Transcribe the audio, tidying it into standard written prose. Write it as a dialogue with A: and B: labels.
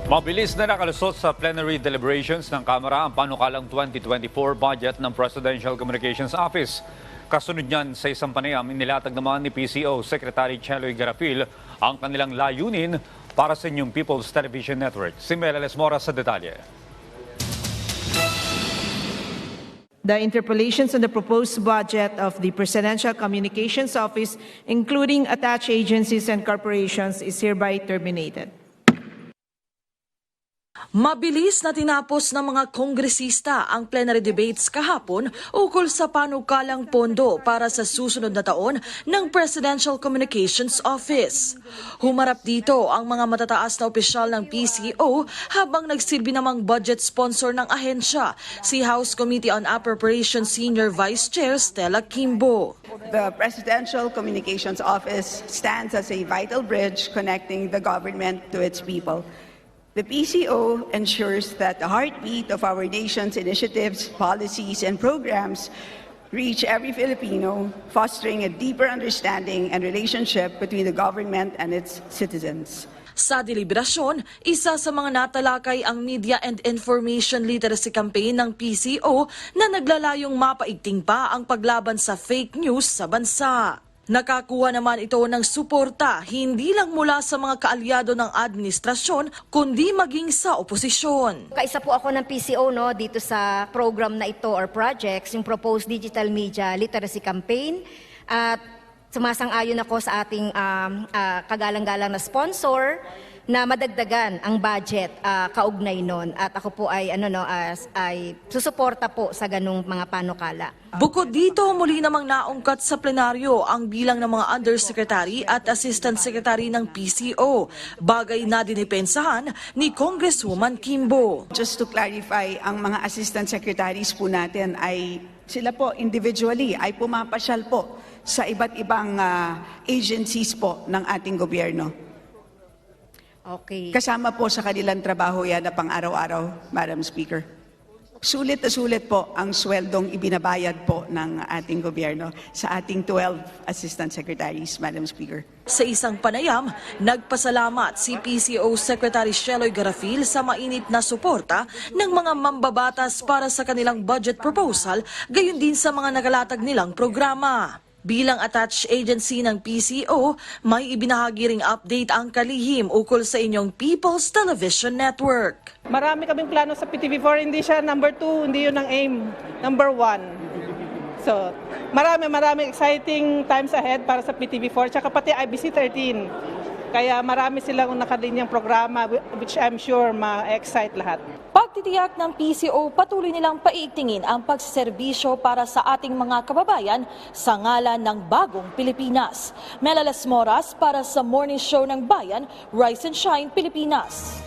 A: Mabilis na nakalusot sa plenary deliberations ng Kamara ang panukalang 2024 budget ng Presidential Communications Office. Kasunod niyan sa isang panayam, inilatag naman ni PCO Secretary Cheloy Garafil ang kanilang layunin para sa inyong People's Television Network. Si Mela Lesmora sa detalye.
B: The interpolations on the proposed budget of the Presidential Communications Office, including attached agencies and corporations, is hereby terminated.
C: Mabilis na tinapos ng mga kongresista ang plenary debates kahapon ukol sa panukalang pondo para sa susunod na taon ng Presidential Communications Office. Humarap dito ang mga matataas na opisyal ng PCO habang nagsilbi namang budget sponsor ng ahensya, si House Committee on Appropriations Senior Vice Chair Stella Kimbo.
D: The Presidential Communications Office stands as a vital bridge connecting the government to its people. The PCO ensures that the heartbeat of our nation's initiatives, policies, and programs reach every Filipino, fostering a deeper understanding and relationship between the government and its citizens.
C: Sa deliberasyon, isa sa mga natalakay ang Media and Information Literacy Campaign ng PCO na naglalayong mapaigting pa ang paglaban sa fake news sa bansa. Nakakuha naman ito ng suporta hindi lang mula sa mga kaalyado ng administrasyon kundi maging sa oposisyon.
E: Kaisa po ako ng PCO dito sa program na ito or projects, yung Proposed Digital Media Literacy Campaign, at sumasang-ayon ako sa ating kagalang-galang na sponsor na madagdagan ang budget kaugnay nun, at ako po ay ay susuporta po sa ganung mga panukala.
C: Bukod dito, muli namang naungkat sa plenaryo ang bilang ng mga undersecretary at assistant secretary ng PCO, bagay na dinipensahan ni Congresswoman Kimbo.
D: Just to clarify, ang mga assistant secretaries po natin ay sila po individually ay pumapasyal po sa iba't ibang agencies po ng ating gobyerno.
E: Okay.
D: Kasama po sa kanilang trabaho yan na pang-araw-araw, Madam Speaker. Sulit na sulit po ang sweldong ibinabayad po ng ating gobyerno sa ating 12 Assistant Secretaries, Madam Speaker.
C: Sa isang panayam, nagpasalamat si PCO Secretary Cheloy Garafil sa mainit na suporta ng mga mambabatas para sa kanilang budget proposal, gayon din sa mga nakalatag nilang programa. Bilang attached agency ng PCO, may ibinahagi ring update ang kalihim ukol sa inyong People's Television Network.
F: Marami kaming plano sa PTV4, hindi siya number 2, hindi yun ang aim, number 1. So, marami exciting times ahead para sa PTV4, tsaka pati IBC 13. Kaya marami silang nakalinyang programa which I'm sure ma-excite lahat.
G: Pagtitiyak ng PCO, patuloy nilang paiigtingin ang pagserbisyo para sa ating mga kababayan sa ngalan ng bagong Pilipinas. Mela Lesmoras para sa Morning Show ng Bayan, Rise and Shine Pilipinas.